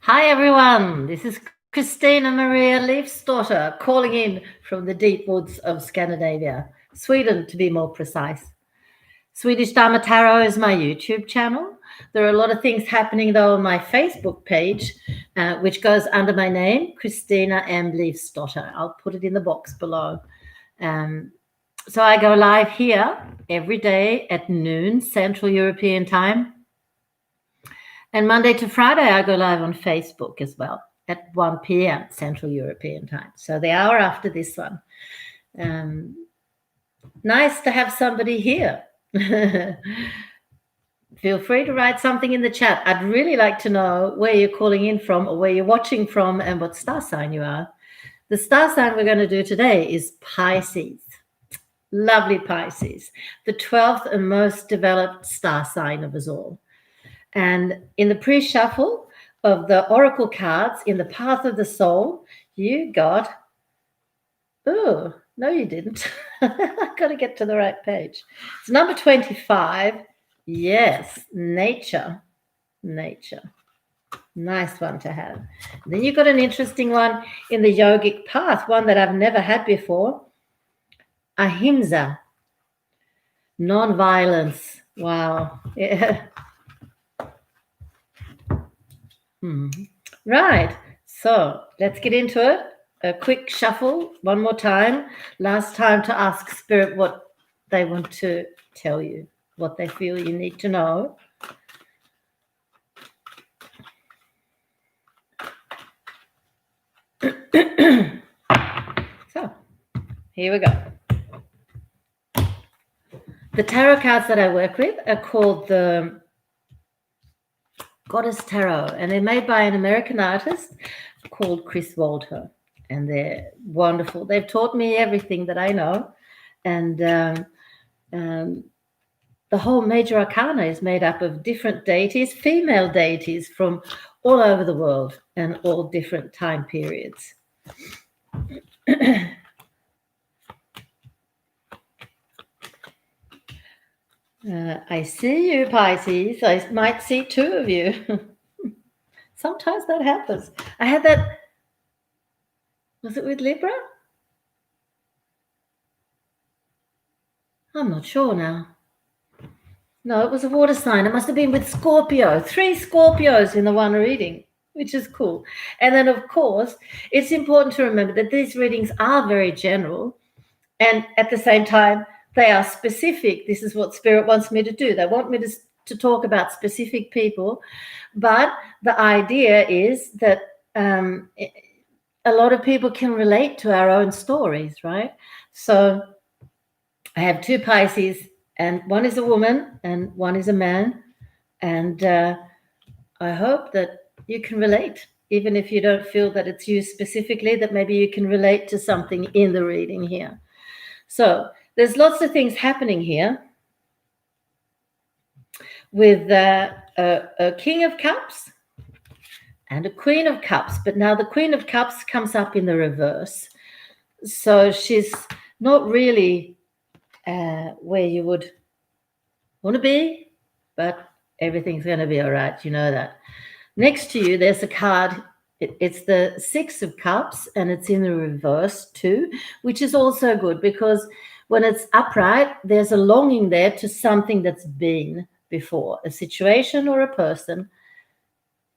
Hi everyone, this is Christina Leifsdotter calling in from the deep woods of Scandinavia, Sweden to be more precise. Swedish Dharma Tarot is my YouTube channel. There are a lot of things happening though on my Facebook page, which goes under my name, Christina M Leifsdotter. I'll put it in the box below. So I go live here every day at noon Central European Time. And Monday to Friday, I go live on Facebook as well at 1 p.m. Central European Time. So the hour after this one. Nice to have somebody here. Feel free to write something in the chat. I'd really like to know where you're calling in from or where you're watching from and what star sign you are. The star sign we're going to do today is Pisces. Lovely Pisces, the 12th and most developed star sign of us all. And in the pre-shuffle of the oracle cards in the path of the soul, you got, oh, no, you didn't. I've got to get to the right page. It's number 25. Yes, nature. Nice one to have. Then you got an interesting one in the yogic path, one that I've never had before. Ahimsa, non-violence. Wow. Yeah. Right, so let's get into it. A quick shuffle one more time. Last time to ask Spirit what they want to tell you, what they feel you need to know. So here we go. The tarot cards that I work with are called the Goddess Tarot, and they're made by an American artist called Chris Walter, and they're wonderful. They've taught me everything that I know, and the whole major arcana is made up of different deities, female deities from all over the world and all different time periods. I see you, Pisces. I might see two of you. Sometimes that happens. I had that. Was it with Libra? I'm not sure now. No, it was a water sign. It must have been with Scorpio. 3 Scorpios in the one reading, which is cool. And then, of course, it's important to remember that these readings are very general. And at the same time, they are specific. This is what Spirit wants me to do. They want me to talk about specific people. But the idea is that a lot of people can relate to our own stories, right? So I have 2 Pisces, and one is a woman and one is a man. And I hope that you can relate, even if you don't feel that it's you specifically, that maybe you can relate to something in the reading here. So there's lots of things happening here with a King of Cups and a Queen of Cups. But now the Queen of Cups comes up in the reverse. So she's not really where you would want to be, but everything's going to be all right. You know that. Next to you, there's a card. It's the 6 of Cups, and it's in the reverse too, which is also good because when it's upright, there's a longing there to something that's been before, a situation or a person.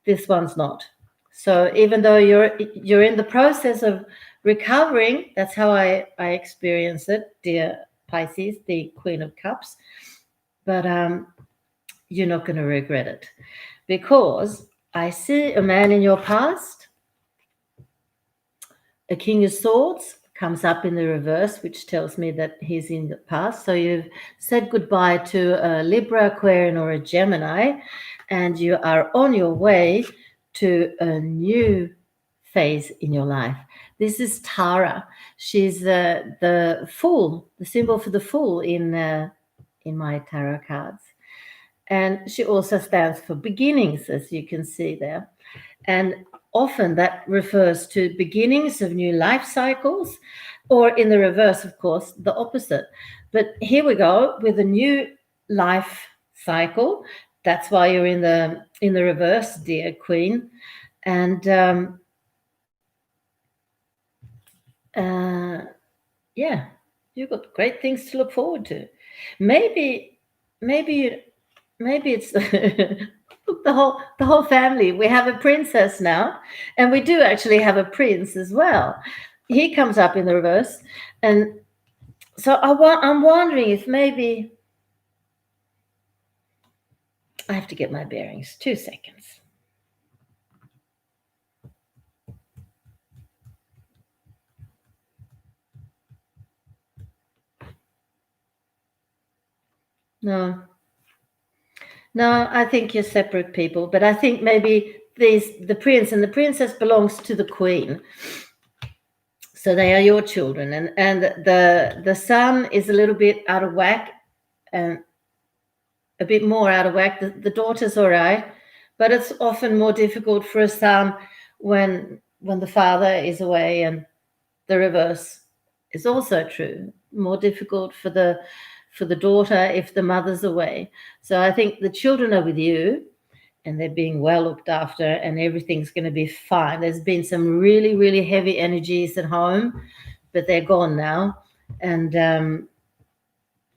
This one's not. So even though you're in the process of recovering, that's how I experience it, dear Pisces, the Queen of Cups. But you're not going to regret it, because I see a man in your past. A King of Swords comes up in the reverse, which tells me that he's in the past. So you've said goodbye to a Libra, Aquarian, or a Gemini, and you are on your way to a new phase in your life. This is Tara. She's the Fool, the symbol for the Fool in my tarot cards. And she also stands for beginnings, as you can see there. And often that refers to beginnings of new life cycles, or in the reverse, of course, the opposite. But here we go with a new life cycle. That's why you're in the reverse, dear Queen. And yeah, you've got great things to look forward to. Maybe it's the whole family. We have a princess now, and we do actually have a prince as well. He comes up in the reverse, and so I'm wondering if maybe I have to get my bearings. 2 seconds. No, I think you're separate people, but I think maybe the prince and the princess belongs to the queen. So they are your children, and the son is a little bit out of whack, and a bit more out of whack. The daughter's all right, but it's often more difficult for a son when the father is away, and the reverse is also true. More difficult for the daughter if the mother's away. So I think the children are with you, and they're being well looked after, and everything's going to be fine. There's been some really, really heavy energies at home, but they're gone now. And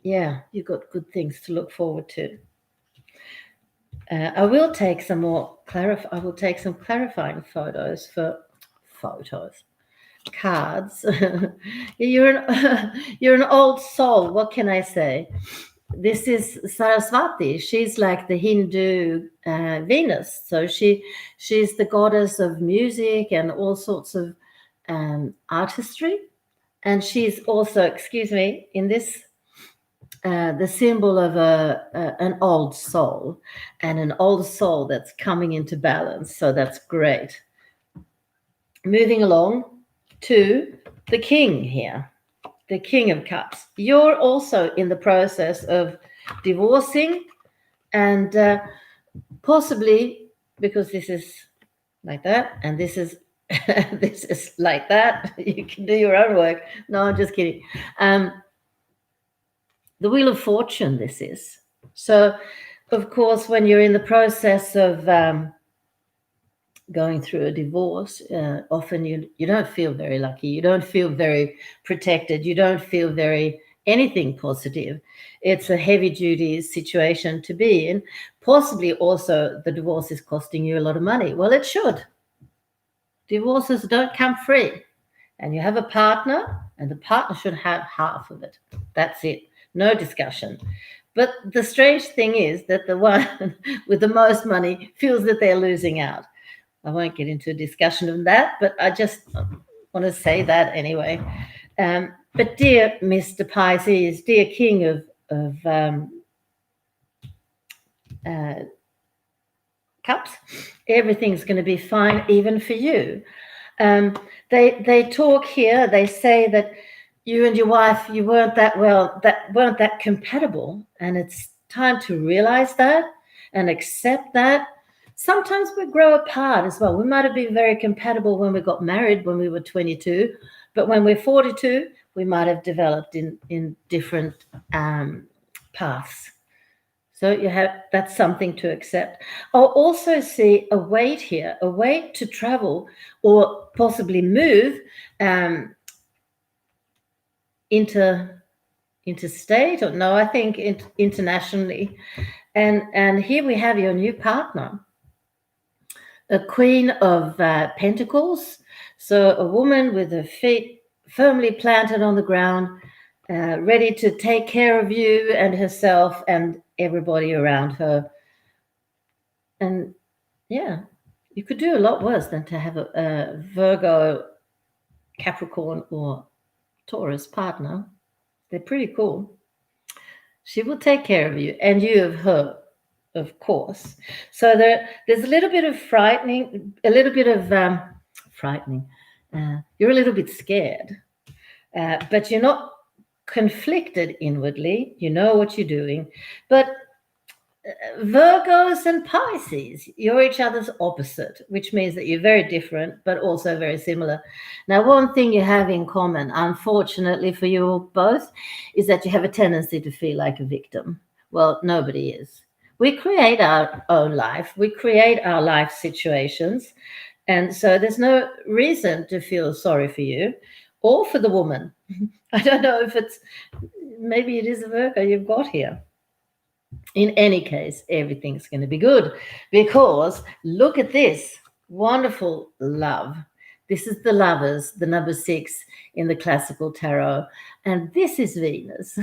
yeah, you've got good things to look forward to. I will take some clarifying cards. You're an old soul. What can I say? This is Saraswati. She's like the Hindu Venus. So she's the goddess of music and all sorts of artistry. And she's also, excuse me, in this the symbol of an old soul, and an old soul that's coming into balance. So that's great. Moving along to the king here. The King of Cups. You're also in the process of divorcing, and possibly because this is like that and this is this is like that. You can do your own work. No, I'm just kidding. The Wheel of Fortune, this is. So, of course, when you're in the process of going through a divorce, often you don't feel very lucky. You don't feel very protected. You don't feel very anything positive. It's a heavy-duty situation to be in. Possibly also the divorce is costing you a lot of money. Well, it should. Divorces don't come free. And you have a partner, and the partner should have half of it. That's it. No discussion. But the strange thing is that the one with the most money feels that they're losing out. I won't get into a discussion of that, but I just want to say that anyway. But dear Mr. Pisces, dear King of Cups, everything's going to be fine, even for you. They talk here. They say that you and your wife, you weren't that compatible, and it's time to realize that and accept that. Sometimes we grow apart as well. We might have been very compatible when we got married when we were 22, but when we're 42, we might have developed in different paths. So that's something to accept. I'll also see a weight here, a weight to travel or possibly move interstate, or no, I think internationally. And here we have your new partner. A Queen of Pentacles, so a woman with her feet firmly planted on the ground, ready to take care of you and herself and everybody around her. And yeah, you could do a lot worse than to have a Virgo, Capricorn, or Taurus partner. They're pretty cool. She will take care of you, and you of her, of course. So there's a little bit of frightening, a little bit of frightening. You're a little bit scared, but you're not conflicted inwardly. You know what you're doing. But Virgos and Pisces, you're each other's opposite, which means that you're very different, but also very similar. Now, one thing you have in common, unfortunately for you both, is that you have a tendency to feel like a victim. Well, nobody is. We create our own life. We create our life situations. And so there's no reason to feel sorry for you or for the woman. I don't know if maybe it is a Virgo you've got here. In any case, everything's going to be good because look at this wonderful love. This is the Lovers, the number 6 in the classical tarot. And this is Venus,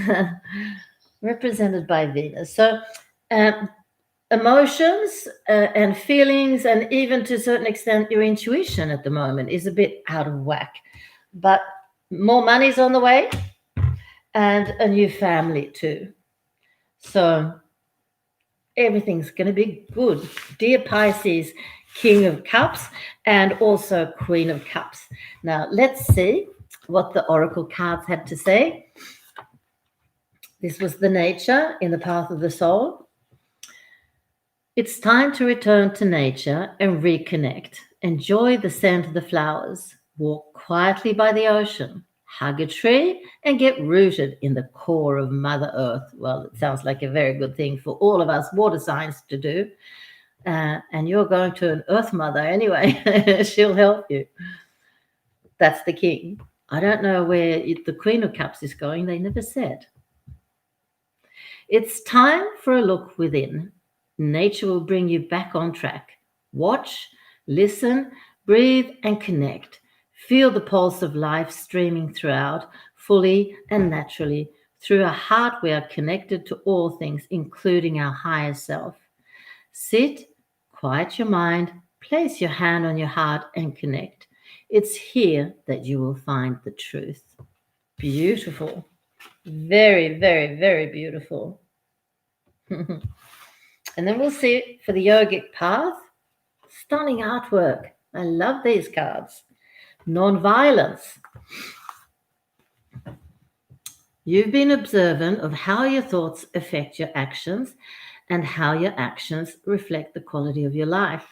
represented by Venus. So emotions and feelings, and even to a certain extent, your intuition at the moment is a bit out of whack. But more money's on the way and a new family too. So everything's going to be good. Dear Pisces, King of Cups and also Queen of Cups. Now, let's see what the oracle cards had to say. This was the nature in the path of the soul. It's time to return to nature and reconnect. Enjoy the scent of the flowers. Walk quietly by the ocean. Hug a tree and get rooted in the core of Mother Earth. Well, it sounds like a very good thing for all of us water signs to do. And you're going to an Earth Mother anyway. She'll help you. That's the king. I don't know where the Queen of Cups is going. They never said. It's time for a look within. Nature will bring you back on track. Watch, listen, breathe, and connect. Feel the pulse of life streaming throughout, fully and naturally. Through our heart, we are connected to all things, including our higher self. Sit, quiet your mind, place your hand on your heart, and connect. It's here that you will find the truth. Beautiful. Very, very, very beautiful. And then we'll see for the yogic path. Stunning artwork. I love these cards. Non-violence. You've been observant of how your thoughts affect your actions and how your actions reflect the quality of your life.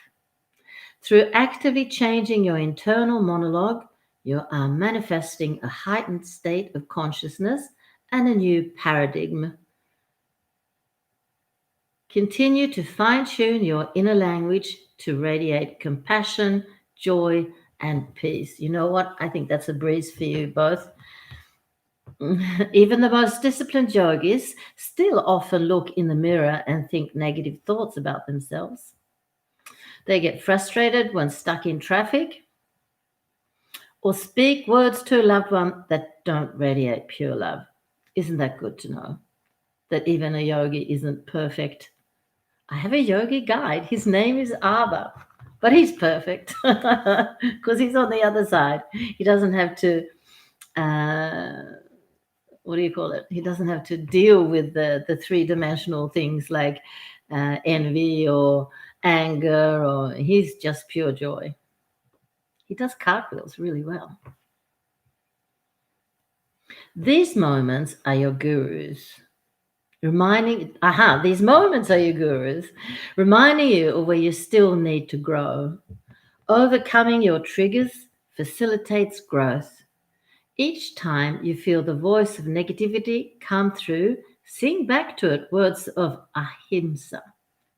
Through actively changing your internal monologue, you are manifesting a heightened state of consciousness and a new paradigm. Continue to fine-tune your inner language to radiate compassion, joy, and peace. You know what? I think that's a breeze for you both. Even the most disciplined yogis still often look in the mirror and think negative thoughts about themselves. They get frustrated when stuck in traffic or speak words to a loved one that don't radiate pure love. Isn't that good to know? That even a yogi isn't perfect. I have a yogi guide. His name is Abba, but he's perfect because he's on the other side. He doesn't have to, what do you call it? He doesn't have to deal with the three-dimensional things like envy or anger, or he's just pure joy. He does cartwheels really well. These moments are your gurus. These moments are your gurus, reminding you of where you still need to grow. Overcoming your triggers facilitates growth. Each time you feel the voice of negativity come through, sing back to it words of ahimsa,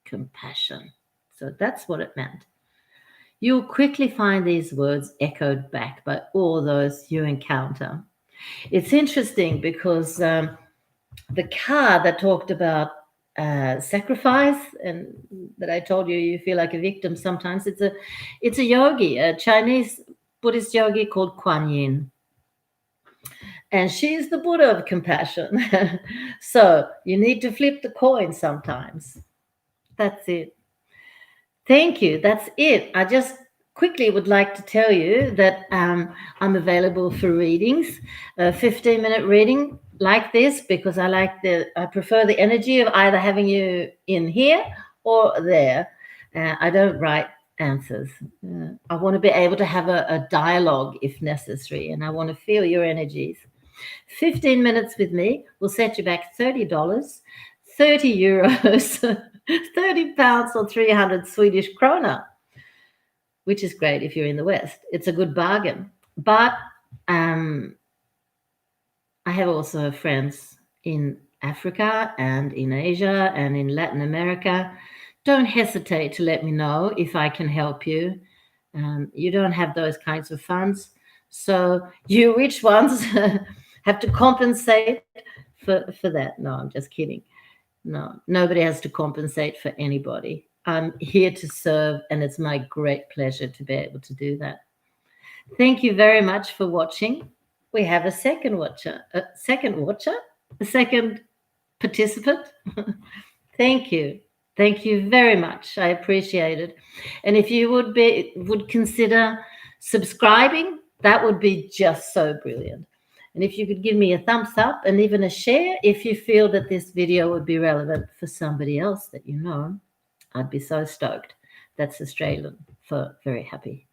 compassion. So that's what it meant. You'll quickly find these words echoed back by all those you encounter. It's interesting because the card that talked about sacrifice, and that I told you feel like a victim sometimes, it's a yogi, a Chinese Buddhist yogi called Kuan Yin. And she's the Buddha of compassion. So you need to flip the coin sometimes. That's it. Thank you. That's it. I just quickly would like to tell you that I'm available for readings, a 15-minute reading like this, because I prefer the energy of either having you in here or there. I don't write answers. I want to be able to have a dialogue if necessary, and I want to feel your energies. 15 minutes with me will set you back $30, 30 euros, 30 pounds or 300 Swedish krona, which is great if you're in the West. It's a good bargain. But I have also friends in Africa and in Asia and in Latin America. Don't hesitate to let me know if I can help you. You don't have those kinds of funds. So you rich ones have to compensate for that. No, I'm just kidding. No, nobody has to compensate for anybody. I'm here to serve, and it's my great pleasure to be able to do that. Thank you very much for watching. We have a second participant. Thank you. Thank you very much. I appreciate it. And if you would consider subscribing, that would be just so brilliant. And if you could give me a thumbs up and even a share if you feel that this video would be relevant for somebody else that you know, I'd be so stoked. That's Australian for very happy.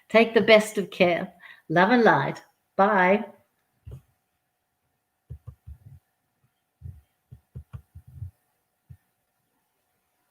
Take the best of care. Love and light. Bye.